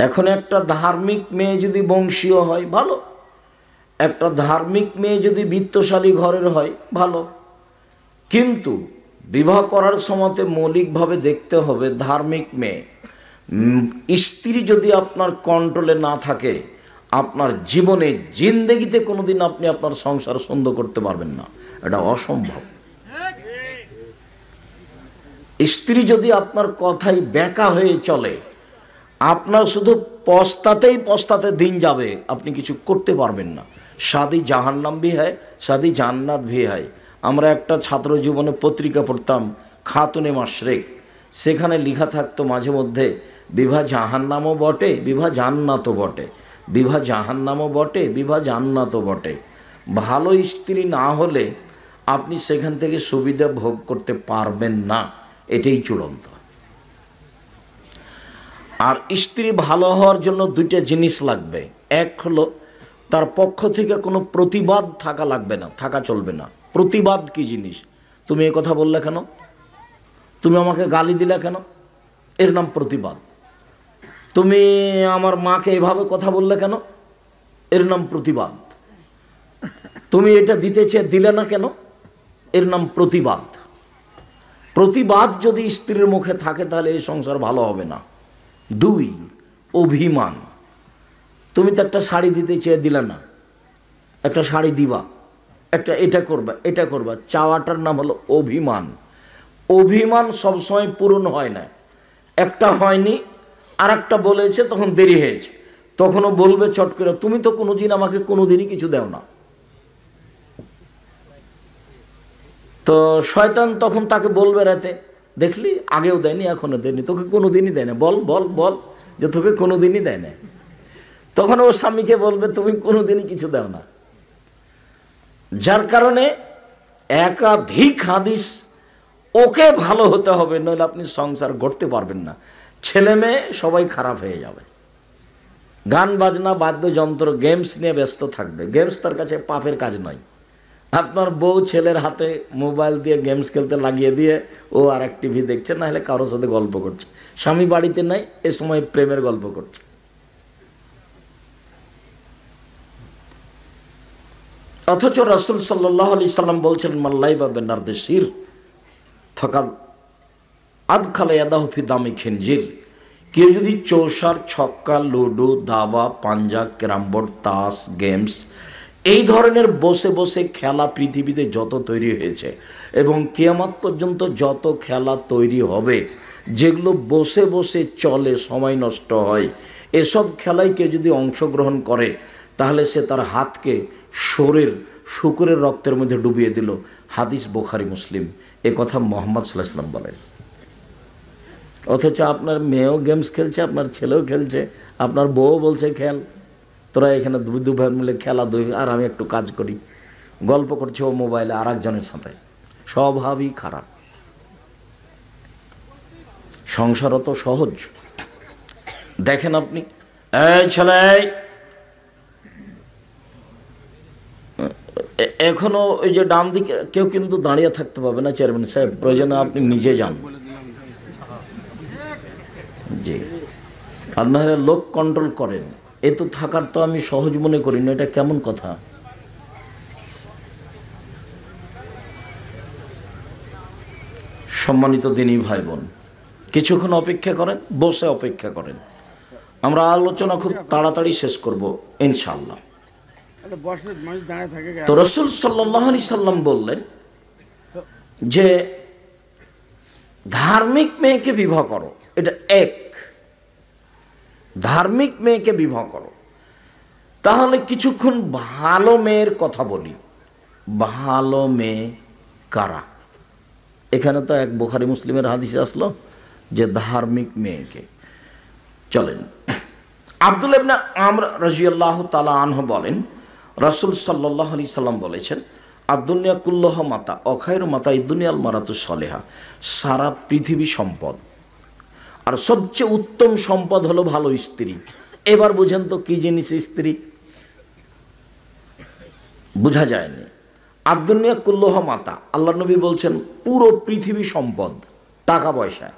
এখন একটা ধার্মিক মেয়ে যদি বংশীয় হয় ভালো, একটা ধার্মিক মেয়ে যদি বিত্তশালী ঘরের হয় ভালো, কিন্তু বিবাহ করার সময়তে মৌলিকভাবে দেখতে হবে ধার্মিক মেয়ে। স্ত্রী যদি আপনার কন্ট্রোলে না থাকে, আপনার জীবনে জিন্দেগিতে কোনোদিন আপনি আপনার সংসার সুন্দর করতে পারবেন না, এটা অসম্ভব। স্ত্রী যদি আপনার কথাই ব্যাকা হয়ে চলে, আপনার শুধু পস্তাতেই পস্তাতে দিন যাবে, আপনি কিছু করতে পারবেন না। শাদি জাহান্নাম ভি হয়, শাদি জান্নাত ভি হয়। আমরা একটা ছাত্র জীবনে পত্রিকা পড়তাম, খাতুনে মাশরেক, সেখানে লেখা থাকতো মাঝে মধ্যে বিবাহ জাহান্নামও বটে, বিবাহ জান্নাতও বটে, বিবাহ জাহান্নামও বটে, বিবাহ জান্নাতও বটে। ভালো স্ত্রী না হলে আপনি সেখান থেকে সুবিধা ভোগ করতে পারবেন না, এটাই চূড়ান্ত। আর স্ত্রী ভালো হওয়ার জন্য দুইটা জিনিস লাগবে। এক হলো তার পক্ষ থেকে কোনো প্রতিবাদ থাকা লাগবে না, থাকা চলবে না। প্রতিবাদ কি জিনিস? তুমি এই কথা বললে কেন, তুমি আমাকে গালি দিলে কেন, এর নাম প্রতিবাদ। তুমি আমার মাকে এভাবে কথা বললে কেন, এর নাম প্রতিবাদ। তুমি এটা দিতে চেয়ে দিলে না কেন, এর নাম প্রতিবাদ। প্রতিবাদ যদি স্ত্রীর মুখে থাকে তাহলে এই সংসার ভালো হবে না। দুই, অভিমান। তুমি তো একটা শাড়ি দিতে চেয়ে দিলে না, একটা শাড়ি দিবা, একটা এটা করবা, এটা করবা, চাওয়াটার নাম হলো অভিমান। অভিমান সবসময় পূরণ হয় না। একটা হয়নি, আর একটা বলেছে, তখন দেরি হয়েছে, তখনও বলবে চট করে, তুমি তো কোনোদিন আমাকে কোনোদিনই কিছু দেও না। তো শয়তান তখন তাকে বলবে রাতে, দেখলি আগেও দেয়নি, এখনো দেয়নি, তোকে কোনোদিনই দেয় না, বল বল বল যে তোকে কোনোদিনই দেয় না। তখন ও স্বামীকে বলবে তুমি কোনোদিনই কিছু দাও না। যার কারণে একাধিক হাদিস, ওকে ভালো হতে হবে, নইলে আপনি সংসার গড়তে পারবেন না। ছেলে মেয়ে সবাই খারাপ হয়ে যাবে। গান বাজনা, বাদ্যযন্ত্র, গেমস নিয়ে ব্যস্ত থাকবে। গেমস তার কাছে পাপের কাজ নয়। আপনার বউ ছেলের হাতে মোবাইল দিয়ে গেমস খেলতে লাগিয়ে দিয়ে ও আর এক টিভি দেখছে, না হলে কারোর সাথে গল্প করছে। স্বামী বাড়িতে নাই, এ সময় প্রেমের গল্প করছে। অথচ রাসূল সাল্লাল্লাহু আলাইহি সাল্লাম বলছেন, মাল্লাইবা বিনারদিসির ফাকাদ আদখালা ইয়াদাহু ফি দামি খিনজির। কেউ যদি চৌসার, ছক্কা, লুডো, দাবা, পাঞ্জা, ক্যারামবোর্ড, তাস, গেমস, এই ধরনের বসে বসে খেলা পৃথিবীতে যত তৈরি হয়েছে এবং কিয়ামত পর্যন্ত যত খেলা তৈরি হবে, যেগুলো বসে বসে চলে, সময় নষ্ট হয়, এসব খেলায় কেউ যদি অংশগ্রহণ করে তাহলে সে তার হাতকে শুকরের রক্তের মধ্যে ডুবিয়ে দিল। হাদিস বুখারী মুসলিম। এ কথা মুহাম্মদ সাল্লাল্লাহু আলাইহি ওয়াসাল্লাম বলেন। অথচ আপনার মেয়েও গেমস খেলছে, আপনার ছেলেও খেলছে, আপনার বউ বলছে খেল, তোরা এখানে দু ভাই মিলে খেলা দুই, আর আমি একটু কাজ করি, গল্প করছে ও মোবাইলে আর একজনের সাথে। স্বভাবই খারাপ। সংসার তো সহজ। দেখেন আপনি, এই ছেলে, এখনো ওই যে ডান দিকে কেউ কিন্তু দাঁড়িয়ে থাকতে পারবে না, চেয়ারম্যান সাহেব, প্রয়োজনে আপনি নিজে যান। জি, আপনারা লোক কন্ট্রোল করেন। এ তো থাকার তো আমি সহজ মনে করি না, এটা কেমন কথা? সম্মানিত দিনী ভাই বোন, কিছুক্ষণ অপেক্ষা করেন, বসে অপেক্ষা করেন। আমরা আলোচনা খুব তাড়াতাড়ি শেষ করব ইনশাআল্লাহ। তো রাসূল সাল্লাল্লাহু আলাইহি সাল্লাম বললেন যে ধার্মিক মেয়েকে বিবাহ করো। এটা এক, ধার্মিক মেয়েকে বিবাহ করো। তাহলে কিছুক্ষণ ভালো মেয়ের কথা বলি। ভালো মেয়ে কারা? এখানে তো এক বুখারী মুসলিমের হাদিসে আসলো যে ধার্মিক মেয়েকে। চলেন, আব্দুল্লাহ ইবনে আমর রাদিয়াল্লাহু তাআলা আনহু বলেন, রাসূল সাল্লাল্লাহু আলাইহি সাল্লাম বলেছেন, আদ-দুনিয়া কুল্লুহা মাতা ওয়া খায়রু মাতা'id দুনিয়াল মারাতু সলিহা। সারা পৃথিবী সম্পদ, আর সবচেয়ে উত্তম সম্পদ হলো ভালো স্ত্রী। এবার বুঝেন তো কি জিনিস স্ত্রী? বোঝা যায়নি। আদ-দুনিয়া কুল্লুহা মাতা, আল্লাহ নবী বলছেন পুরো পৃথিবী সম্পদ, টাকা পয়সা,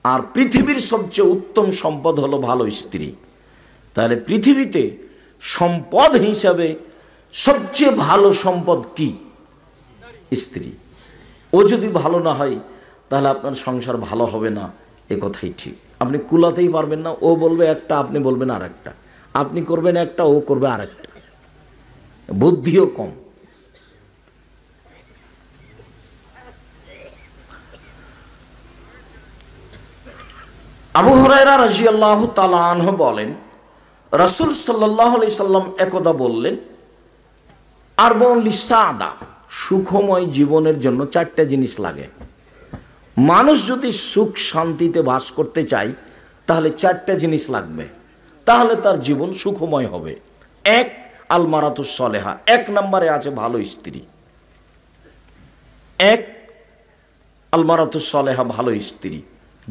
আর পৃথিবীর সবচেয়ে উত্তম সম্পদ হলো ভালো স্ত্রী। তাহলে পৃথিবীতে সম্পদ হিসাবে সবচেয়ে ভালো সম্পদ কি? স্ত্রী। ও যদি ভালো না হয় তাহলে আপনার সংসার ভালো হবে না, এ কথাই ঠিক। আপনি কুলাতেই পারবেন না। ও বলবে একটা, আপনি বলবেন আর একটা, আপনি করবেন একটা, ও করবে আর একটা, বুদ্ধিও কম। আবু হুরায়রা রাদিয়াল্লাহু তাআলা আনহু বলেন, রাসূল সাল্লাল্লাহু আলাইহি সাল্লাম একদা বললেন, আরবাউন লিসাদা, সুখময় জীবনের জন্য 4টা জিনিস লাগে। মানুষ যদি সুখ শান্তিতে বাস করতে চায় তাহলে 4টা জিনিস লাগবে, তাহলে তার জীবন সুখময় হবে। 1, আল মারাতুস সলেহা, 1 নম্বরে আছে ভালো স্ত্রী। 1, আল মারাতুস সলেহা, ভালো স্ত্রী।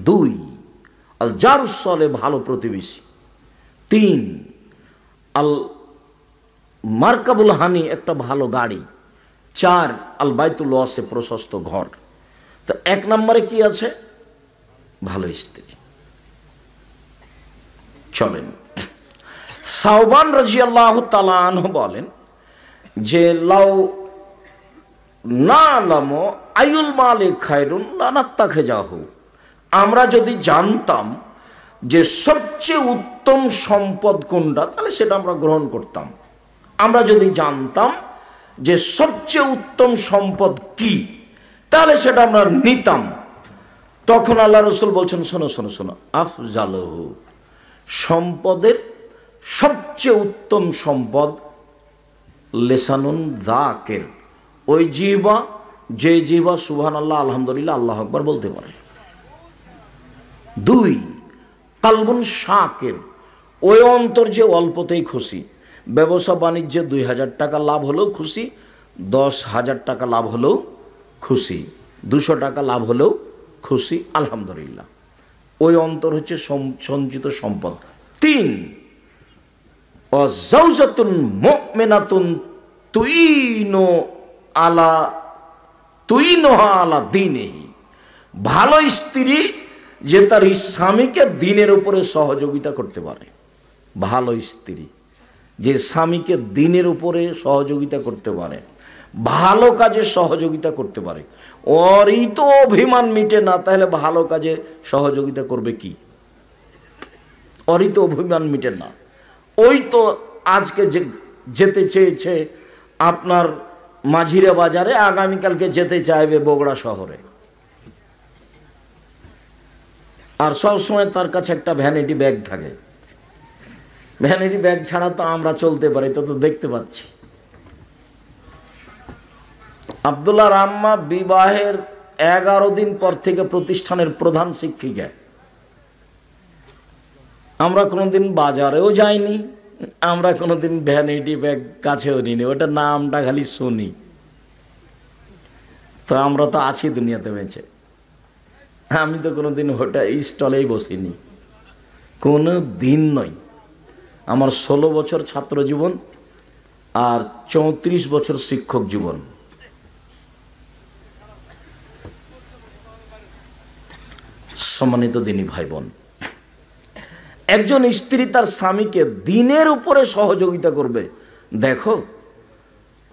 2, আল জারুস সলে, ভালো প্রতিবেশী। 3, আল মারকাবুল হানি, একটা ভালো গাড়ি। 4, আল বাইতুল ওয়াসে, প্রশস্ত ঘর। তো 1 নম্বরে কি আছে? ভালো স্ত্রী। চলেন, সাওবান রাদিয়াল্লাহু তাআলা আনহু বলেন যে, লাউ নালামু আইউল মালিক খায়রুন লানাত্তাখিযাহু, আমরা যদি জানতাম যে সবচেয়ে উত্তম সম্পদ কোনটা তাহলে সেটা আমরা গ্রহণ করতাম। আমরা যদি জানতাম যে সবচেয়ে উত্তম সম্পদ কি তাহলে সেটা আমরা নিতাম। তখন আল্লাহ রাসূল বলছেন, শোনো শোনো শোনো, আফজালহু, সম্পদের সবচেয়ে উত্তম সম্পদ লেসানুন যাকির, ওই জিহ্বা, যে জিহ্বা সুবহানাল্লাহ, আলহামদুলিল্লাহ, আল্লাহু আকবার বলতে পারে। 2, কালবুন শাকির, ওই অন্তর যে অল্পতেই খুশি। ব্যবসা বাণিজ্যে 2000 টাকা লাভ হলেও খুশি, 10,000 টাকা লাভ হলেও খুশি, 200 টাকা লাভ হলেও খুশি, আলহামদুলিল্লাহ। ওই অন্তর হচ্ছে সঞ্চিত সম্পদ। 3, ওয়াজাওজাতুন মুমিনাতুন তুইনুহা আলা দীনিহি, ভালো স্ত্রী যে তার স্বামীকে দ্বীনের উপরে সহযোগিতা করতে পারে। ভালো স্ত্রী যে স্বামীকে দ্বীনের উপরে সহযোগিতা করতে পারে, ভালো কাজে সহযোগিতা করতে পারে। ওরই তো অভিমান মিটে না, তাহলে ভালো কাজে সহযোগিতা করবে কি? ওরই তো অভিমান মিটে না। ওই তো আজকে যে যেতে চেয়েছে আপনার মাঝিরা বাজারে, আগামীকালকে যেতে চাইবে বগুড়া শহরে। আর সবসময় তার কাছে একটা ভ্যানিটি ব্যাগ থাকে। ভ্যানিটি ব্যাগ ছাড়া তো আমরা চলতে পারি, তো দেখতে পাচ্ছি। আব্দুল্লাহর আম্মা বিবাহের 11 দিন পর থেকে প্রতিষ্ঠানের প্রধান শিক্ষিকা। আমরা কোনোদিন বাজারেও যাইনি, আমরা কোনোদিন ভ্যানিটি ব্যাগ কাছেও নিইনি, ওটা নামটা খালি শুনি। তো আমরা তো আছি দুনিয়াতে বেঁচে। আমি তো কোনোদিন হোটেল স্টলেই বসিনি, কোনো দিন নয়। আমার 16 বছর ছাত্র জীবন আর 34 বছর শিক্ষক জীবন। সম্মানিত দিনী ভাই বোন, একজন স্ত্রী তার স্বামীকে দ্বীনের উপরে সহযোগিতা করবে। দেখো,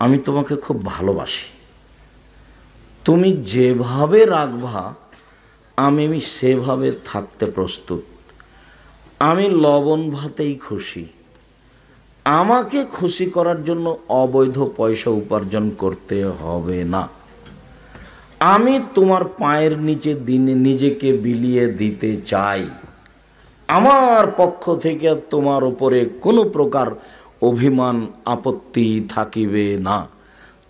আমি তোমাকে খুব ভালোবাসি, তুমি যেভাবে রাখবা আমি সেভাবে থাকতে প্রস্তুত। আমি লবণ ভাতেই খুশি, আমাকে খুশি করার জন্য অবৈধ পয়সা উপার্জন করতে হবে না। আমি তোমার পায়ের নিচে দিনে নিজেকে বিলিয়ে দিতে চাই। আমার পক্ষ থেকে তোমার উপরে কোনো প্রকার অভিমান আপত্তি থাকিবে না।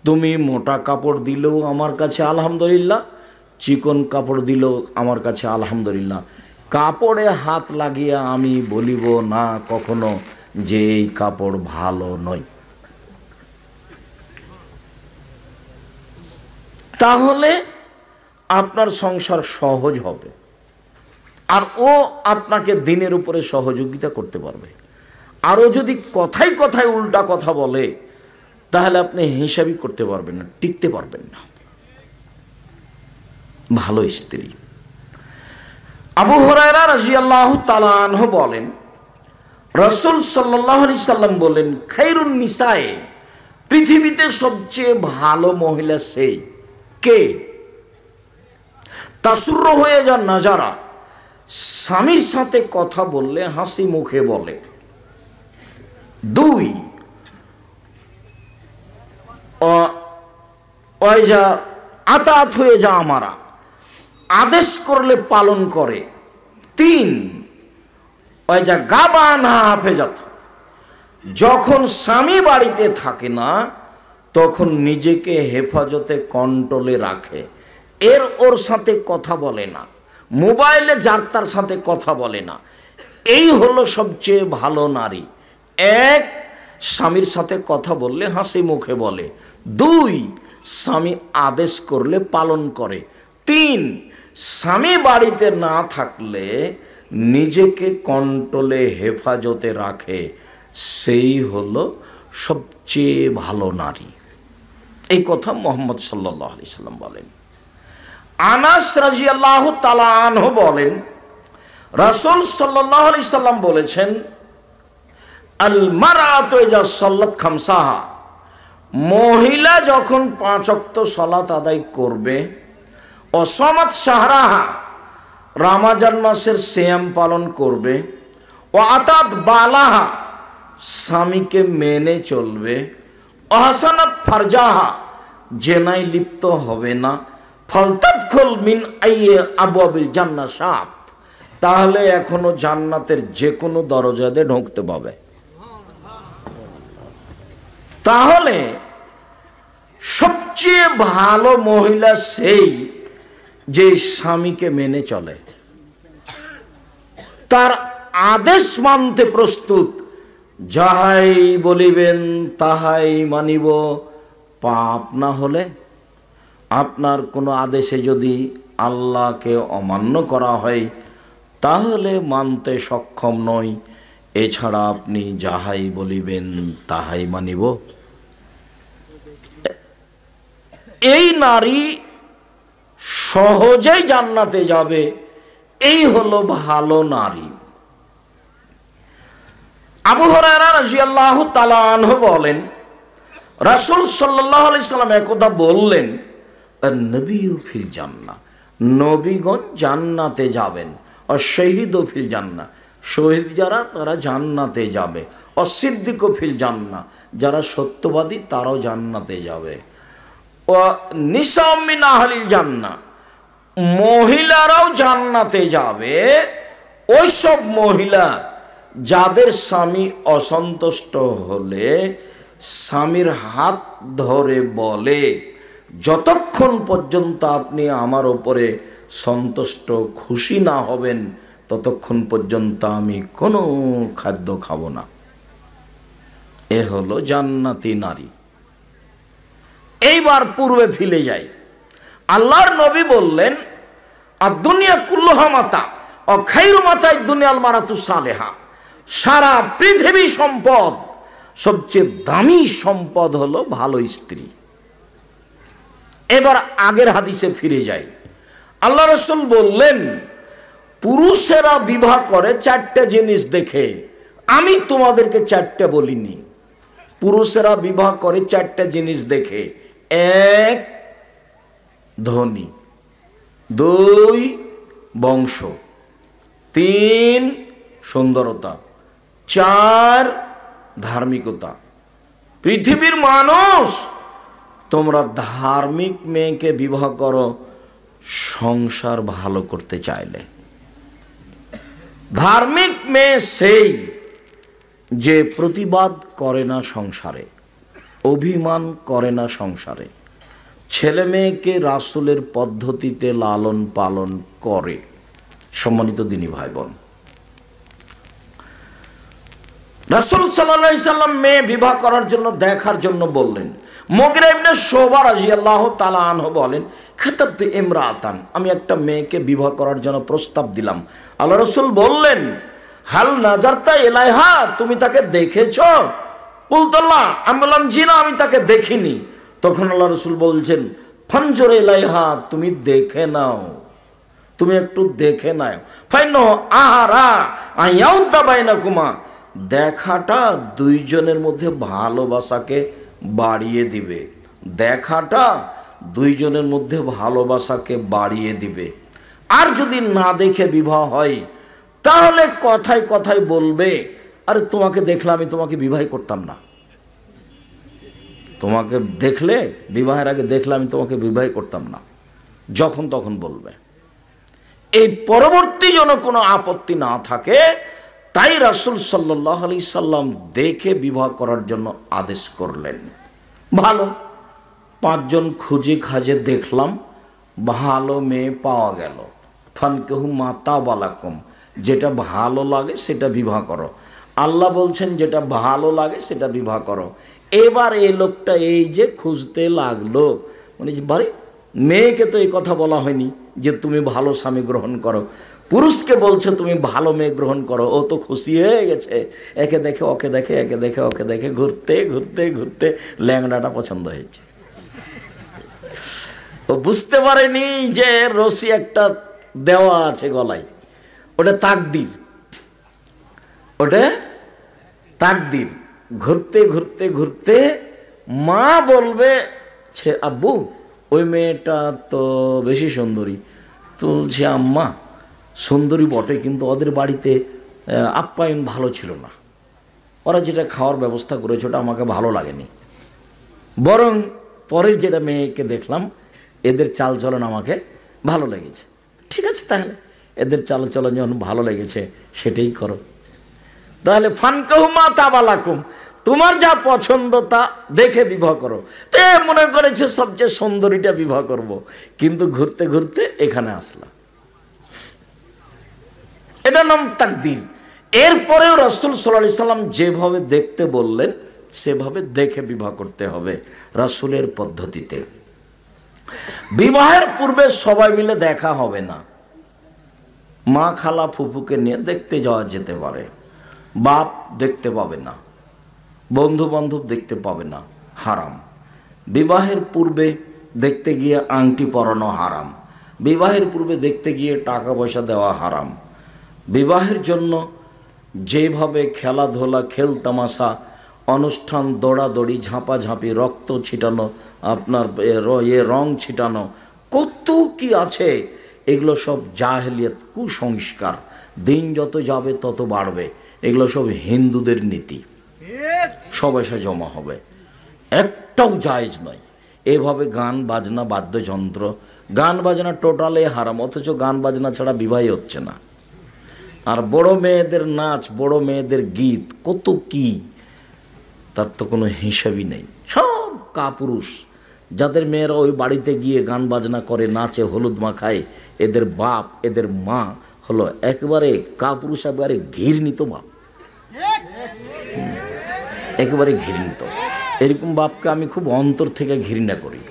তুমি মোটা কাপড় দিলেও আমার কাছে আলহামদুলিল্লাহ, চিকন কাপড় দিলেও আমার কাছে আলহামদুলিল্লাহ। কাপড়ে হাত লাগিয়ে আমি বলিব না কখনো যে এই কাপড় ভালো নয়। তাহলে আপনার সংসার সহজ হবে, আর ও আপনাকে দিনের উপরে সহযোগিতা করতে পারবে। আরও যদি কথায় কথায় উল্টা কথা বলে তাহলে আপনি হিসাবই করতে পারবেন না, টিকতে পারবেন না। ভালো স্ত্রী। আবু হুরায়রা রাদিয়াল্লাহু তাআলা আনহু বলেন, রাসূল সাল্লাল্লাহু আলাইহি সাল্লাম বলেন, খায়রুন নিসায়ে, পৃথিবীতে সবচেয়ে ভালো মহিলা সেই কে? তাসুররু হয়ে যা নাজারা, স্বামীর সাথে কথা বললে হাসি মুখে বলে। 2, ওই যা আতাত হয়ে যা আমারা, আদেশ করলে পালন করে। 3, ওই যা গাবানা হাফেজাত, যখন স্বামী বাড়িতে থাকে না তখন নিজেকে হেফাজতে কন্ট্রোলে রাখে, ওর সাথে কথা বলে না, মোবাইলে যার তার সাথে কথা বলে না। এই হলো সবচেয়ে ভালো নারী। 1, স্বামীর সাথে কথা বললে হাসি মুখে বলে। 2, স্বামী আদেশ করলে পালন করে। 3, স্বামী বাড়িতে না থাকলে নিজেকে কন্ট্রোলে হেফাজতে রাখে। সেই হলো সবচেয়ে ভালো নারী। এই কথা মুহাম্মদ সাল্লাল্লাহু আলাইহি সাল্লাম বলেন। আনাস রাদিয়াল্লাহু তাআলা আনহু বলেন, রাসূল সাল্লাল্লাহু আলাইহি সাল্লাম বলেছেন, আল মারআতু ইযা সাল্লাত খামসাহা, মহিলা যখন 5 ওয়াক্ত সালাত আদায় করবে, ও সামাত শাহরাহা, রমজান মাসের সিয়াম পালন করবে, ও আতাত বালাহা, স্বামীকে মেনে চলবে, ও হাসানাত ফারজাহা, জেনায় লিপ্ত হবে না, ফালতাদখুল মিন আইয়ি আবওয়াবিল জান্নাহ শাআত, তাহলে এখনো জান্নাতের যে কোনো দরজাতে ঢুকতে পাবে। তাহলে সবচেয়ে ভালো মহিলা সেই যে স্বামীকে মেনে চলে, তার আদেশ মানতে প্রস্তুত, যাহাই বলিবেন তাহাই মানিব। পাপ না হলে, আপনার কোনো আদেশে যদি আল্লাহকে অমান্য করা হয় তাহলে মানতে সক্ষম নই, এছাড়া আপনি যাহাই বলিবেন তাহাই মানিব। এই নারী সহজেই জান্নাতে যাবে, এই হলো ভালো নারী। আবু হুরায়রা রাদিয়াল্লাহু তাআলা আনহু বলেন, রাসূল সাল্লাল্লাহু আলাইহি সাল্লাম একদা বললেন, নবীউ ফিল জান্নাহ, নবীগণ জান্নাতে যাবেন, আর শহীদও ফিল জান্নাহ, শহীদ যারা তারা জান্নাতে যাবে, আর সিদ্দিকও ফিল জান্নাহ, যারা সত্যবাদী তারাও জান্নাতে যাবে, ও নিসা মিন আহলিল জান্নাহ, মহিলারাও জান্নাতে যাবে। ওই সব মহিলা যাদের স্বামী অসন্তুষ্ট হলে স্বামীর হাত ধরে বলে, যতক্ষণ পর্যন্ত আপনি আমার ওপরে সন্তুষ্ট খুশি না হবেন ততক্ষণ পর্যন্ত আমি কোনো খাদ্য খাবো না। এ হলো জান্নাতি নারী। এইবার পূর্বে ফিরে যাই। আল্লাহর নবী বললেন, আর দুনিয়া কুল্লুহা মাতা, ও খায়রু মাতায় দুনিয়াল মারাতু সালেহা, সারা পৃথিবী সম্পদ, সবচেয়ে দামি সম্পদ হলো ভালো স্ত্রী। এবার আগের হাদিসে ফিরে যাই। আল্লাহ রাসূল বললেন, পুরুষেরা বিবাহ করে 4টে জিনিস দেখে, আমি তোমাদেরকে 4টে বলিনি। পুরুষেরা বিবাহ করে 4টে জিনিস দেখে। 1, ধনী, 2, বংশ, 3, সুন্দরতা, 4, ধার্মিকতা। পৃথিবীর মানুষ, তোমরা ধার্মিক মেয়েকে বিবাহ করো সংসার ভালো করতে চাইলে। ধার্মিক মেয়ে সেই যে প্রতিবাদ করে না সংসারে, অভিমান করে না সংসারে, ছেলে মেয়েকে রাসূলের পদ্ধতিতে লালন পালন করে। সম্মানিত দিনী ভাই বোন, রাসূল সাল্লাল্লাহু আলাইহি সাল্লাম মেয়ে বিবাহ করার জন্য দেখার জন্য বললেন। মুগিরা ইবনে শুবা রাদিয়াল্লাহু তাআলা আনহু বলেন, খাতাবতু ইমরাতান, আমি একটা মেয়েকে বিবাহ করার জন্য প্রস্তাব দিলাম। আল্লাহ রাসূল বললেন, হাল নাজারতা ইলাইহা, তুমি তাকে দেখেছো? কুলতুল্লাহ, আমি বললাম জি না, আমি তাকে দেখিনি। তখন আল্লাহ রাসূল বলছেন, ফানজুর ইলাইহা, তুমি দেখে নাও, তুমি একটু দেখে নাও। ফাইন আহারা আয়াউদ্দা বাইনাকুমা, দেখাটা দুইজনের মধ্যে ভালোবাসাকে বাড়িয়ে দিবে। দেখাটা দুইজনের মধ্যে ভালোবাসাকে বাড়িয়ে দিবে। আর যদি না দেখে বিবাহ হয় তাহলে কথায় কথায় বলবে, আরে তোমাকে দেখলে আমি তোমাকে বিবাহ করতাম না, তোমাকে দেখলে বিবাহের আগে দেখলে আমি তোমাকে বিবাহ করতাম না, যখন তখন বলবে। এই পরবর্তী যেন কোনো আপত্তি না থাকে, তাই রাসূল সাল্লাল্লাহু আলাইহি সাল্লাম দেখে বিবাহ করার জন্য আদেশ করলেন। ভালো, 5 জন খুঁজে খাজে দেখলাম, ভালো মেয়ে পাওয়া গেল। ফানকিহু মা তাবা লাকুম, যেটা ভালো লাগে সেটা বিবাহ করো। আল্লাহ বলছেন যেটা ভালো লাগে সেটা বিবাহ করো। এবার এই লোকটা এই যে খুঁজতে লাগলো, মানে বারে মেয়েকে তো এই কথা বলা হয়নি যে তুমি ভালো স্বামী গ্রহণ করো, পুরুষকে বলছো তুমি ভালো মেয়ে গ্রহণ করো। ও তো খুশি হয়ে গেছে, একে দেখে ওকে দেখে, একে দেখে ওকে দেখে, ঘুরতে ঘুরতে ঘুরতে ল্যাংড়াটা পছন্দ হয়েছে। ও বুঝতে পারেনি যে রশি একটা দেওয়া আছে গলায়, ওটা তাকদীর, ওটা তাকদীর। ঘুরতে ঘুরতে ঘুরতে মা বলবে, আব্বু ওই মেয়েটা তো বেশি সুন্দরী। তো বলছে, আম্মা সুন্দরী বটে, কিন্তু ওদের বাড়িতে আপ্যায়ন ভালো ছিল না, ওরা যেটা খাওয়ার ব্যবস্থা করেছে ওটা আমাকে ভালো লাগেনি, বরং পরের যেটা মেয়েকে দেখলাম এদের চালচলন আমাকে ভালো লেগেছে। ঠিক আছে, তাহলে এদের চালচলন যখন ভালো লেগেছে সেটাই করো। তাহলে ফানকিহু মা তাবা লাকুম, তোমার যা পছন্দ তা দেখে বিবাহ করো। তো মনে করেছে সবচেয়ে সুন্দরীটা বিবাহ করব, কিন্তু ঘুরতে ঘুরতে এখানে আসলাম। এটা নাম তাকদীর। এরপরেও রাসূল সাল্লাল্লাহু আলাইহি সাল্লাম যেভাবে দেখতে বললেন সেভাবে দেখে বিবাহ করতে হবে রাসূলের পদ্ধতিতে। বিবাহের পূর্বে সবাই মিলে দেখা হবে না। মা খালা ফুফুকে নিয়ে দেখতে যাওয়া যেতে পারে, বাপ দেখতে পাবে না, বন্ধু বান্ধব দেখতে পাবে না, হারাম। বিবাহের পূর্বে দেখতে গিয়ে আংটি পরানো হারাম, বিবাহের পূর্বে দেখতে গিয়ে টাকা পয়সা দেওয়া হারাম। বিবাহের জন্য যেভাবে খেলাধুলা, খেল তামাশা, অনুষ্ঠান, দৌড়াদৌড়ি, ঝাঁপাঝাঁপি, রক্ত ছিটানো, আপনার রং ছিটানো, কত কি আছে, এগুলো সব জাহেলিয়াত, কুসংস্কার। দিন যত যাবে তত বাড়বে। এগুলো সব হিন্দুদের নীতি, সব এসে জমা হবে, একটাও জায়েজ নয়। এভাবে গান বাজনা, বাদ্যযন্ত্র, গান বাজনা টোটালে হারাম, অথচ গান বাজনা ছাড়া বিবাহই হচ্ছে না। আর বড় মেয়েদের নাচ, বড় মেয়েদের গীত, কত কি, তার তো কোনো হিসাবই নেই। সব কাপুরুষ, যাদের মেয়েরা ওই বাড়িতে গিয়ে গান বাজনা করে, নাচে, হলুদ মাখায়, এদের বাপ এদের মা হলো একেবারে কাপুরুষ, একেবারে ঘৃণিত বাপ, একেবারে ঘৃণিত। এরকম বাপকে আমি খুব অন্তর থেকে ঘৃণা করি।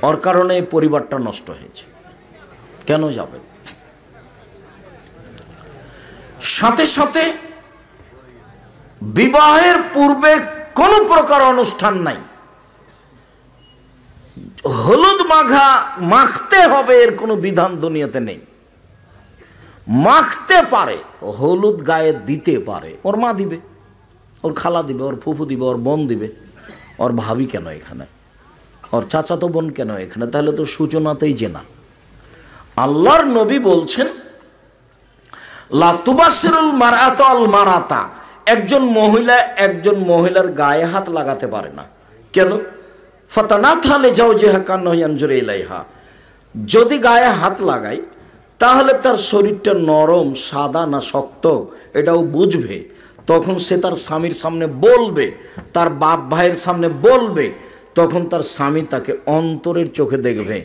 ওর কারণে এই পরিবারটা নষ্ট হয়েছে। কেন যাবে? সাথে সাথে বিবাহের পূর্বে কোনো প্রকার অনুষ্ঠান নাই। হলুদ মাখতে হবে এর কোনো বিধান দুনিয়াতে নেই। মাখতে পারে, হলুদ গায়ে দিতে পারে, ওর মা দিবে, ওর খালা দিবে, ওর ফুফু দিবে, ওর বোন দিবে। ওর ভাবি কেন এখানে? ওর চাচাতো বোন কেন এখানে? তাহলে তো সূচনাতেই জেনা। আল্লাহর নবী বলছেন, লা তুবাশিরুল মারআতু আল মারাতা, একজন মহিলা একজন মহিলার গায়ে হাত লাগাতে পারে না। কেন? ফাতানাথা লিজাওজিহা কান্নাহু ইয়ানজুরু ইলাইহা, যদি গায়ে হাত লাগায় তাহলে তার শরীরটা নরম, সাদা না শক্ত এটাও বুঝবে। তখন সে তার স্বামীর সামনে বলবে, তার বাপ ভাইয়ের সামনে বলবে, তখন তার স্বামী তাকে অন্তরের চোখে দেখবে।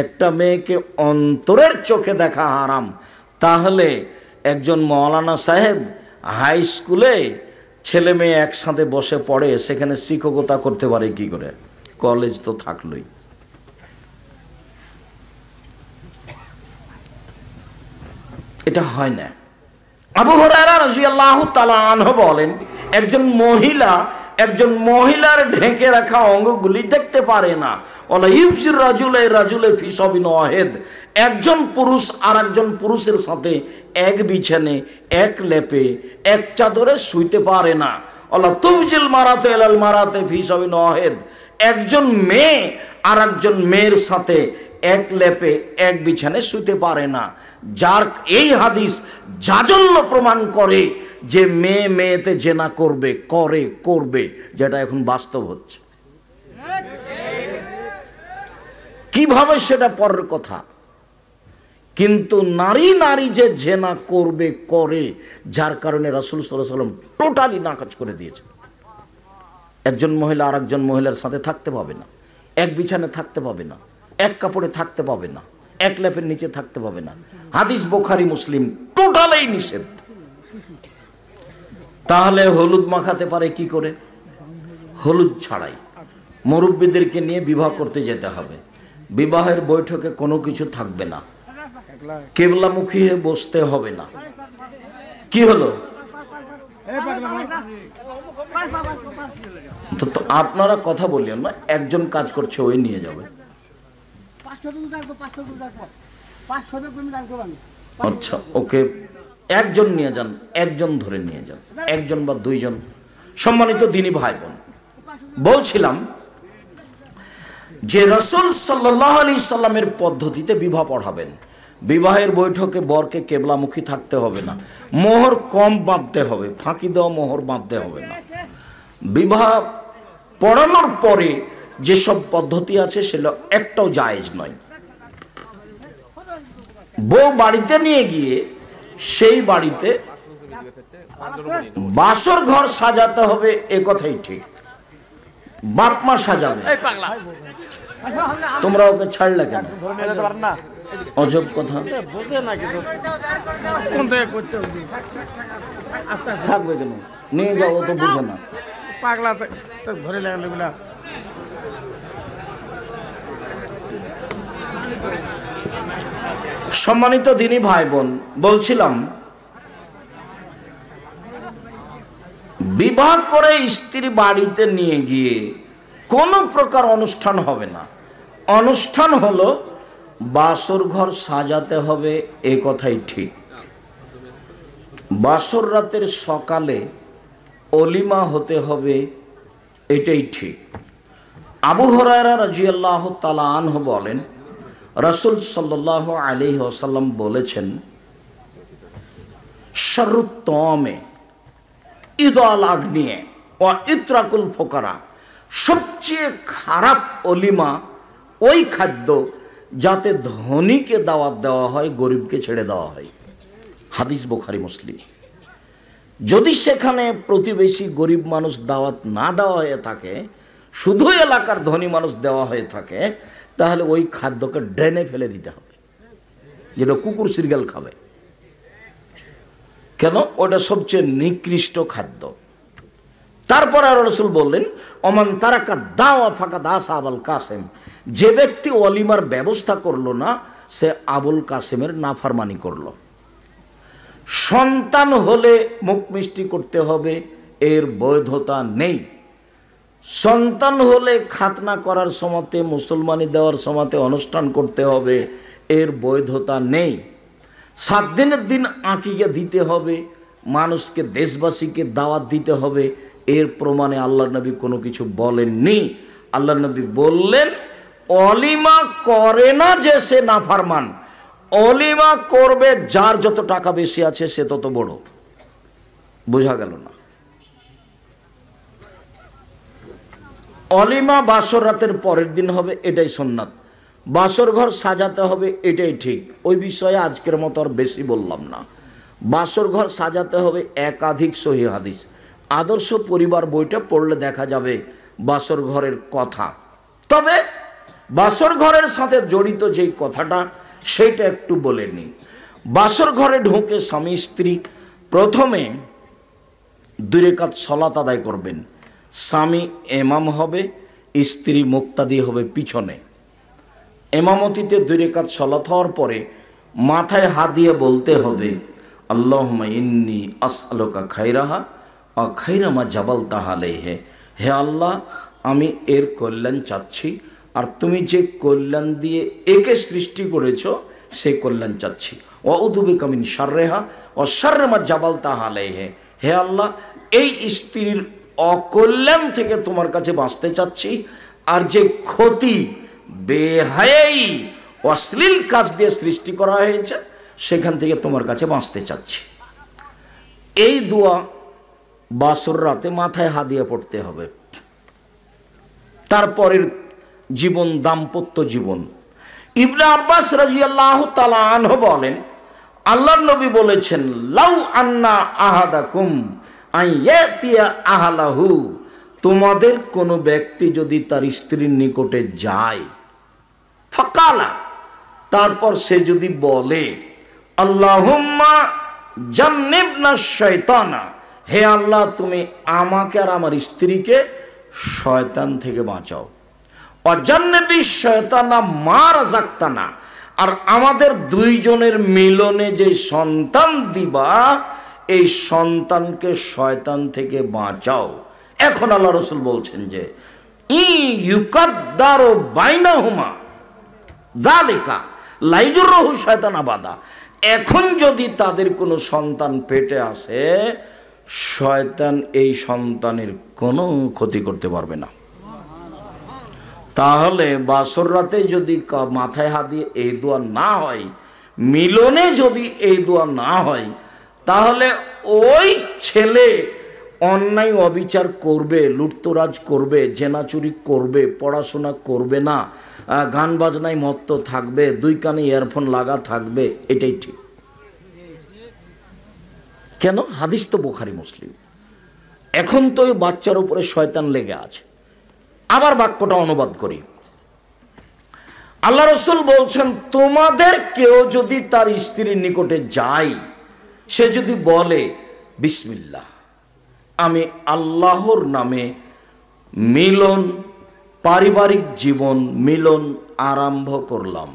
একটা মেয়েকে অন্তরের চোখে দেখা হারাম। তাহলে একজন মৌলানা সাহেব হাই স্কুলে ছেলে মেয়ে একসাথে বসে পড়ে, সেখানে শিক্ষকতা করতে পারে কি করে? কলেজ তো থাকলোই। এটা হয় না। আবু হুরায়রা রাদিয়াল্লাহু তাআলা আনহু বলেন, একজন মহিলা একজন মহিলার ঢেকে রাখা অঙ্গগুলি দেখতে পারে না। ওলা ইউবসির রাজুলে রাজুলে ফি সাবিন ওয়াহিদ, একজন পুরুষ আর একজন পুরুষের সাথে এক বিছানে, এক লেপে, এক চাদরে শুইতে পারে না। ওলা তুবজিল মারাতে এলাল মারাতে ফি সাবিন ওয়াহিদ, একজন মেয়ে আর একজন মেয়ের সাথে এক লেপে এক বিছানে শুতে পারে না। যার এই হাদিস জাজল্য প্রমাণ করে যে মেয়ে মেয়েতে জেনা করবে, করবে, যেটা এখন বাস্তব হচ্ছে। কিভাবে সেটা পরের কথা, কিন্তু নারী নারী যে জেনা করবে, করে, যার কারণে রাসূল সাল্লাল্লাহু আলাইহি ওয়াসাল্লাম টোটালি নাকাজ করে দিয়েছে। একজন মহিলা আর একজন মহিলার সাথে থাকতে পাবে না, এক বিছানে থাকতে পাবে না, এক কাপড়ে থাকতে পাবে না, এক লেপের নিচে থাকতে পাবে না। হাদিস বুখারী মুসলিম, টোটালেই নিষেধ। তাহলে হলুদ মাখাতে পারে কি করে? হলুদ ছাড়াই। মুরব্বীদেরকে নিয়ে বিবাহ করতে যেতে হবে, বিবাহের বৈঠকে কোনো কিছু থাকবে না, কেবলামুখী হয়ে বসতে হবে না। কি হলো? তো আপনারা কথা বললেন না, একজন কাজ করছে, ওই নিয়ে যাবে। আচ্ছা, ওকে, একজন নিয়ে যান, একজন ধরে নিয়ে যান, একজন বা দুইজন। সম্মানিত দিনী ভাই বোন, বলছিলাম যে রাসূল সাল্লাল্লাহু আলাইহি সাল্লামের পদ্ধতিতে বিবাহ পড়াবেন। বিবাহের বৈঠকে বরকে কেবলামুখী থাকতে হবে না, মোহর কম বাঁধতে হবে, ফাঁকি দেওয়া মোহর বাঁধতে হবে না। বিবাহ পড়ানোর পরে যেসব পদ্ধতি আছে সেগুলো একটাও জায়েজ নয়। বউ বাড়িতে নিয়ে গিয়ে সেই বাড়িতে বাসর ঘর সাজাতে হবে, এ কথাই ঠিক। বাপ মা সাজাবে, তোমরা ওকে ছাড়লে কেন? অজব কথা। থাকবে কেন? নিয়ে যাও, তো বুঝে না। সম্মানিত দিনী ভাই বোন, বলছিলাম বিবাহ করে স্ত্রী বাড়িতে নিয়ে গিয়ে কোনো প্রকার অনুষ্ঠান হবে না। অনুষ্ঠান হলো বাসর ঘর সাজাতে হবে, এ কথাই ঠিক। বাসর রাতের সকালে অলিমা হতে হবে, এটাই ঠিক। আবু হুরায়রা রাদিয়াল্লাহু তাআলা আনহু বলেন, রাসূল সাল্লাল্লাহু আলাইহি ওয়াসাল্লাম বলেছেন, শাররুত তাআমে ইদাল আগনিয়ে ওয়া ইতরাকুল ফুকারা, সবচেয়ে খারাপ অলিমা ওই খাদ্য যাতে ধনীকে দাওয়াত দেওয়া হয়, গরিবকে ছেড়ে দেওয়া হয়। হাদিস বুখারী মুসলিম। যদি সেখানে প্রতিবেশী গরিব মানুষ দাওয়াত না দেওয়া হয়ে থাকে, শুধু এলাকার ধনী মানুষ দেওয়া হয়ে থাকে, তাহলে ওই খাদ্যকে ড্রেনে ফেলে দিতে হবে, যেটা কুকুর সিরগাল খাবে। কেন? ওটা সবচেয়ে নিকৃষ্ট খাদ্য। তারপর আর রাসূল বললেন, ওমান তারাকা দাওয়া ফাকাদ আসা আবুল কাসেম, যে ব্যক্তি ওয়ালিমার ব্যবস্থা করলো না, সে আবুল কাসেমের নাফরমানি করলো। সন্তান হলে মুখ মিষ্টি করতে হবে, এর বৈধতা নেই। সন্তান হলে খাতনা করার সময়তে, মুসলমানি দেওয়ার সময়তে অনুষ্ঠান করতে হবে, এর বৈধতা নেই। 7 দিনের দিন আঁকিকে দিতে হবে, মানুষকে, দেশবাসীকে দাওয়াত দিতে হবে, এর প্রমাণে আল্লাহর নবী কোনো কিছু বলেননি। আল্লাহর নবী বললেন, অলিমা করে না যে সে নাফরমান, অলিমা করবে যার যত টাকা বেশি আছে সে তত বড়। বোঝা গেল না? অলিমা বাসর রাতের পরের দিন হবে, এটাই সুন্নাত। বাসর ঘর সাজাতে হবে, এটাই ঠিক। ওই বিষয়ে আজকের মতো আর বেশি বললাম না। বাসর ঘর সাজাতে হবে, একাধিক সহিহ হাদিস। আদর্শ পরিবার বইটা পড়লে দেখা যাবে বাসর ঘরের কথা। তবে বাসর ঘরের সাথে জড়িত যেই কথাটা, সেইটা একটু বলে নিই। বাসর ঘরে ঢুকে স্বামী স্ত্রী প্রথমে 2 রাকাত সালাত আদায় করবেন। স্বামী ইমাম হবে, স্ত্রী মুক্তাদি হবে পিছনে। ইমামতিতে 2 রাকাত সালাত হওয়ার পরে মাথায় হাত দিয়ে বলতে হবে, আল্লাহুম্মা ইন্নী আসআলুকা খায়রাহা ওয়া খায়রা মা জাবালতাহা আলাইহি হে আল্লাহ, আমি এর কল্যাণ চাচ্ছি, আর তুমি যে কল্যাণ দিয়ে একে সৃষ্টি করেছ সেই কল্যাণ চাচ্ছি। ওয়াউযু বিকা মিন শাররিহা ওয়া শাররি মা জাবালতাহা আলাইহি। হে আল্লাহ, এই স্ত্রীর অকল্যাণ থেকে তোমার কাছে বাঁচতে চাচ্ছি, আর যে ক্ষতি, বেহায়াই, অশ্লীল কাজ দিয়ে সৃষ্টি করা হয়েছে সেখান থেকে তোমার কাছে বাঁচতে চাচ্ছি। এই দোয়া বাসর রাতে মাথায় হাত দিয়ে পড়তে হবে। তারপরের জীবন দাম্পত্য জীবন। ইবনে আব্বাস রাদিয়াল্লাহু তাআলা আনহু বলেন, আল্লাহর নবী বলেছেন, লাউ আন্না আহাদাকুম আইয়াতিয়া আহলাহু, তোমাদের কোনো ব্যক্তি যদি তার স্ত্রীর নিকটে যায়, ফাকালা, তারপর সে যদি বলে, আল্লাহুম্মা জান্নিবনা শাইতানা, হে আল্লাহ তুমি আমাকে আর আমার স্ত্রীকে শয়তান থেকে বাঁচাও, অজান্নিবি শয়তানা মা রাযাক্তানা, আর আমাদের দুইজনের মিলনে যে সন্তান দিবা এই সন্তানকে শয়তান থেকে বাঁচাও। এখন আল্লাহ রাসূল বলছেন যে ইউকাদ্দারু বাইনাহুমা যালিকা লাইজুরহু শয়তান আবাদা, এখন যদি তাদের কোনো সন্তান পেটে আসে, শয়তান এই সন্তানের কোনো ক্ষতি করতে পারবে না। তাহলে বাসর রাতে যদি মাথায় হাত দিয়ে এই দোয়া না হয়, মিলনে যদি এই দোয়া না হয়, তাহলে ওই ছেলে অন্যায় অবিচার করবে, লুটতরাজ করবে, জেনাচুরি করবে, পড়াশোনা করবে না, গান বাজনায় মত্ত থাকবে, দুই কানে ইয়ারফোন লাগা থাকবে, এটাই ঠিক। কেন? হাদিস তো বুখারী মুসলিম। এখন তো ওই বাচ্চার উপরে শয়তান লেগে আছে। আবার বাক্যটা অনুবাদ করি। আল্লাহ রাসূল বলছেন, তোমাদের কেউ যদি তার স্ত্রীর নিকটে যায়, সে যদি বলে বিসমিল্লাহ, আমি আল্লাহর নামে মিলন, পারিবারিক জীবন মিলন আরম্ভ করলাম,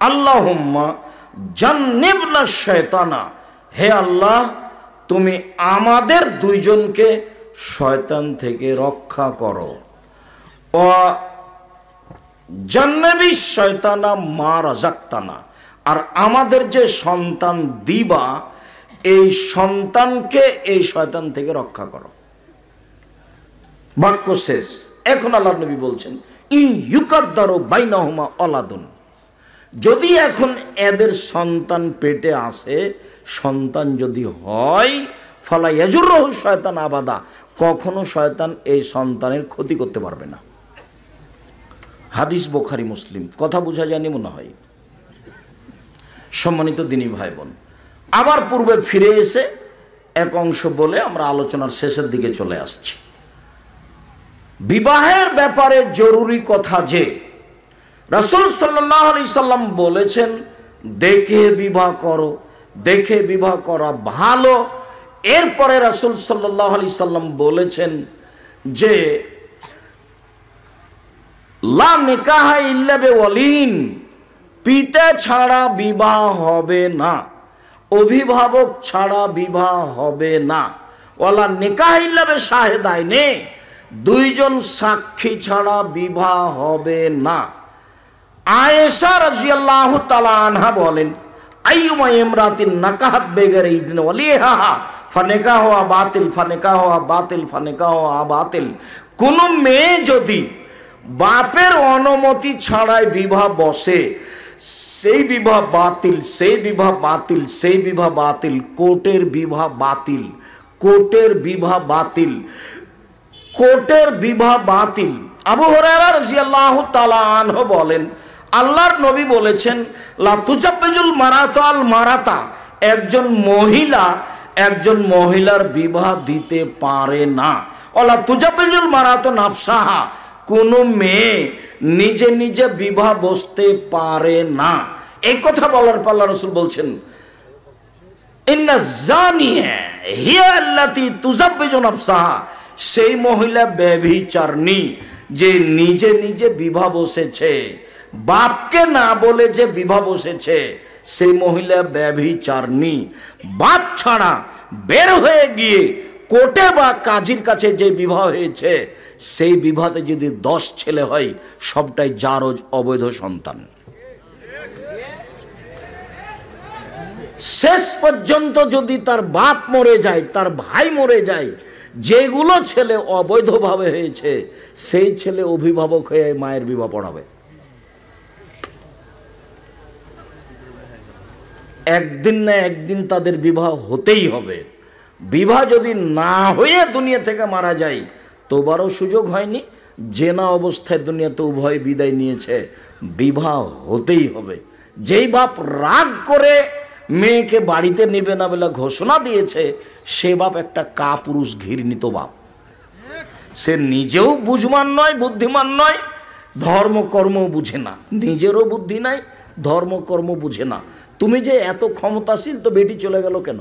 আল্লাহুম্মা জান্নিবনা শাইতানা, হে আল্লাহ তুমি আমাদের দুইজনকে শয়তান থেকে রক্ষা করো, ও জান্নাবি শয়তানা মা রাযাক্তানা, আর আমাদের যে সন্তান দিবা এই সন্তানকে এই শয়তান থেকে রক্ষা করো। বাক্য শেষ। এখন আল্লাহর নবী বলছেন, ইউকাদ্দারু বাইনাহুমা ওলাদুন, যদি এখন এদের সন্তান পেটে আসে, সন্তান যদি হয়, ফালা ইয়াজুরহু শয়তান আবাদা, কখনো শয়তান এই সন্তানের ক্ষতি করতে পারবে না। হাদিস বুখারী মুসলিম। কথা বোঝা যায়নি মনে হয়? সম্মানিত দিনী ভাই বোন, আবার পূর্বে ফিরে এসে এক অংশ বলে আমরা আলোচনার শেষের দিকে চলে আসছি। বিবাহের ব্যাপারে জরুরি কথা যে রাসূল সাল্লাল্লাহু আলাইহি সাল্লাম বলেছেন, দেখে বিবাহ করো, দেখে বিবাহ করা ভালো। এরপরে রাসূল সাল্লাল্লাহু আলাইহি সাল্লাম বলেছেন যে লা নিকাহা ইল্লা বিওয়ালিন, পিতা ছাড়া বিবাহ হবে না, অভিভাবক ছাড়া বিবাহ হবে না, ওয়ালা নিকাহা ইল্লা বিশাহিদাইনে, দুইজন সাক্ষী ছাড়া বিবাহ হবে না। আয়েশা রাদিয়াল্লাহু তাআলা আনহা বলেন, আইয়ুমা ইমরাতিন নাকাহাত বিগাইরি ইযনি ওয়ালিহা ফানিকাহুহা বাতিল, ফানিকাহুহা বাতিল, ফানিকাহুহা বাতিল। কোন মেয়ে যদি বাপের অনুমতি ছাড়াই বিবাহ বসে, সেই বিবাহ বাতিল, সেই বিবাহ বাতিল, সেই বিবাহ বাতিল, কোর্টের বিবাহ বাতিল, কোর্টের বিবাহ বাতিল, কোর্টের বিবাহ বাতিল। আবু হুরায়রা রাদিয়াল্লাহু তাআলা আনহু বলেন, আল্লাহর নবী বলেছেন, লা তুজাব্বিজুল মারাতু আল মারাতা, একজন মহিলা একজন মহিলার বিবাহ দিতে পারে না। ওয়ালা তুজাব্বিজুল মারাতু নাফসাহা, কোন মেয়ে নিজে নিজে বিবাহ বসতে পারে না। এই কথা বলার পর আল্লাহ রাসূল বলছেন, ইন্না জানিয়া হিয়া আল্লাতী তুজাব্বিজু নাফসাহা, সেই মহিলা ব্যভিচারিণী যে নিজে নিজে বিবাহ বসেছে, বাপকে না বলে যে বিবাহ বসেছে, সেই মহিলা ব্যভিচারিণী। বাপ ছাড়া বের হয়ে গিয়ে কোর্টে বা কাজীর কাছে যে বিবাহ হয়েছে সেই বিবাহতে যদি 10 ছেলে হয় সবটাই জারজ অবৈধ সন্তান। শেষ পর্যন্ত যদি তার বাপ মরে যায়, তার ভাই মরে যায়, যেগুলো ছেলে অবৈধভাবে হয়েছে সেই ছেলে অভিভাবক হয়ে মায়ের বিবাহ পড়াবে। একদিন না একদিন তাদের বিবাহ হতেই হবে। বিবাহ যদি না হয়ে দুনিয়া থেকে মারা যায়, তোবারও সুযোগ হয়নি, জেনা অবস্থায় দুনিয়াতে উভয় বিদায় নিয়েছে, বিবাহ হতেই হবে। যেই বাপ রাগ করে মেয়েকে বাড়িতে নেবে না বলে ঘোষণা দিয়েছে, সে বাপ একটা কাপুরুষ ঘৃণিত বাপ। সে নিজেও বুঝমান নয়, বুদ্ধিমান নয়, ধর্মকর্ম বুঝে না, নিজেরও বুদ্ধি নাই, ধর্মকর্ম বুঝে না। তুমি যে এত ক্ষমতাশীল, তো বেটি চলে গেল কেন?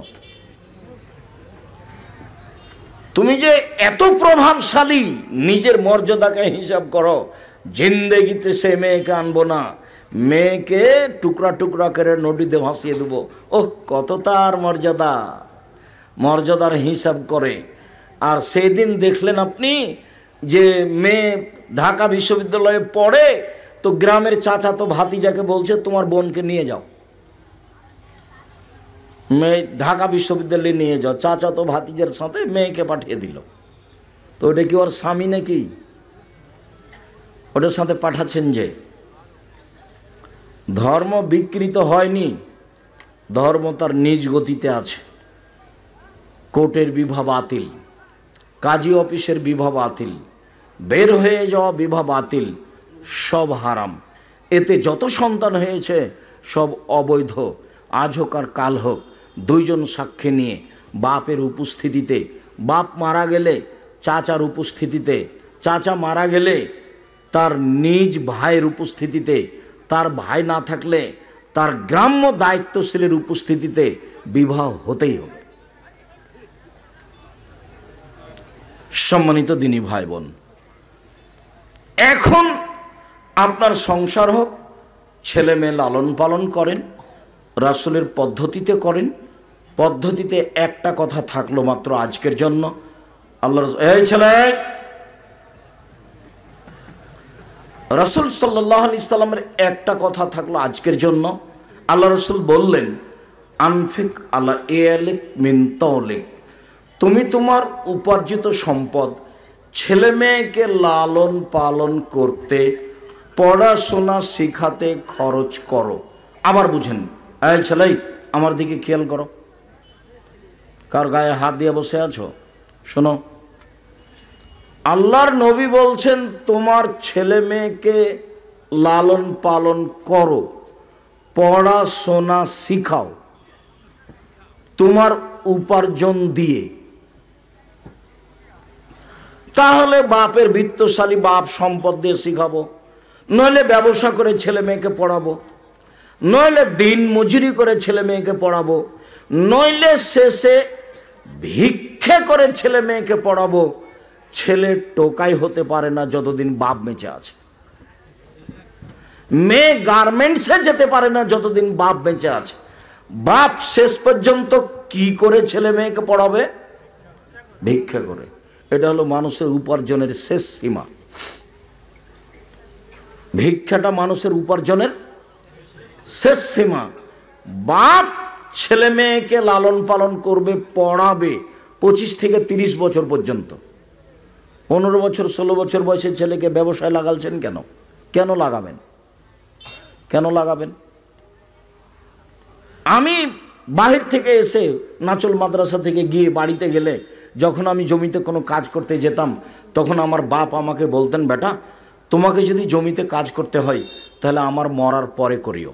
তুমি যে এত প্রভাবশালী, নিজের মর্যাদাকে হিসাব করো। জিন্দেগিতে সে মেয়েকে আনবো না, মেয়েকে টুকরা টুকরা করে নদীতে ভাসিয়ে দেবো। ওহ, কত তার মর্যাদা, মর্যাদার হিসাব করে। আর সেই দিন দেখলেন আপনি যে মেয়ে ঢাকা বিশ্ববিদ্যালয়ে পড়ে, তো গ্রামের চাচা তো ভাতিজাকে বলছে তোমার বোনকে নিয়ে যাও, মেয়ে ঢাকা বিশ্ববিদ্যালয়ে নিয়ে যাও। চাচা তো ভাতিজার সাথে মেয়েকে পাঠিয়ে দিল। তো ওটা কি ওর স্বামী নাকি? ওটার সাথে পাঠাচ্ছেন যে। ধর্ম বিকৃত হয়নি, ধর্ম তার নিজ গতিতে আছে। কোর্টের বিবাহ বাতিল, কাজী অফিসের বিবাহ বাতিল, বের হয়ে যাওয়া বিবাহ বাতিল, সব হারাম। এতে যত সন্তান হয়েছে সব অবৈধ। আজ হোক আর কাল হোক, দুইজন সাক্ষী নিয়ে বাপের উপস্থিতিতে, বাপ মারা গেলে চাচার উপস্থিতিতে, চাচা মারা গেলে তার নিজ ভাইয়ের উপস্থিতিতে, তার ভাই না থাকলে তার গ্রাম্য দায়িত্বশীলের উপস্থিতিতে বিবাহ হতেই হবে। সম্মানিত দিনী ভাই বোন, এখন আপনার সংসার হোক, ছেলে মেয়ে লালন পালন করেন, রাসূলের পদ্ধতিতে করেন। পদ্ধতিতে একটা কথা থাকলো মাত্র আজকের জন্য। আল্লাহ এই ছেলে, রাসূল সাল্লাল্লাহু আলাইহি সাল্লামের একটা কথা থাকলো আজকের জন্য। আল্লাহ রাসূল বললেন, আনফিক আলা ইয়ালিক মিন তাওলিক, তুমি তোমার উপার্জিত সম্পদ ছেলে মেয়েকে লালন পালন করতে, পড়াশোনা শিখাতে খরচ করো। আবার বুঝেন, এই ছেলে আমার দিকে খেয়াল করো, কার গায়ে হাত দিয়ে বসে আছো? শোনো, আল্লাহর নবী বলছেন তোমার ছেলে মেয়েকে লালন পালন করো, পড়াশোনা শিখাও তোমার উপার্জন দিয়ে। তাহলে বাপের বিত্তশালী বাপ সম্পদ দিয়ে শিখাবো, নইলে ব্যবসা করে ছেলে মেয়েকে পড়াবো, নইলে দিন মজুরি করে ছেলে মেয়েকে পড়াবো, নইলে শেষে ভিক্ষে করে ছেলে মেয়েকে পড়াবো। ছেলে টোকাই হতে পারে না যতদিন বাপ বেঁচে আছে, মেয়ে গার্মেন্টসে যেতে পারে না যতদিন বাপ বেঁচে আছে। বাপ শেষ পর্যন্ত কি করে ছেলে মেয়েকে পড়াবে? ভিক্ষা করে। এটা হলো মানুষের উপার্জনের শেষ সীমা। ভিক্ষাটা মানুষের উপার্জনের শেষ সীমা। বাপ ছেলে মেয়েকে লালন পালন করবে, পড়াবে 25 থেকে 30 বছর পর্যন্ত। 15 বছর 16 বছর বয়সের ছেলেকে ব্যবসায় লাগালছেন কেন? কেন লাগাবেন? কেন লাগাবেন? আমি বাহির থেকে এসে নাচল মাদ্রাসা থেকে গিয়ে বাড়িতে গেলে, যখন আমি জমিতে কোনো কাজ করতে যেতাম, তখন আমার বাপ আমাকে বলতেন, বেটা তোমাকে যদি জমিতে কাজ করতে হয় তাহলে আমার মরার পরে করিও।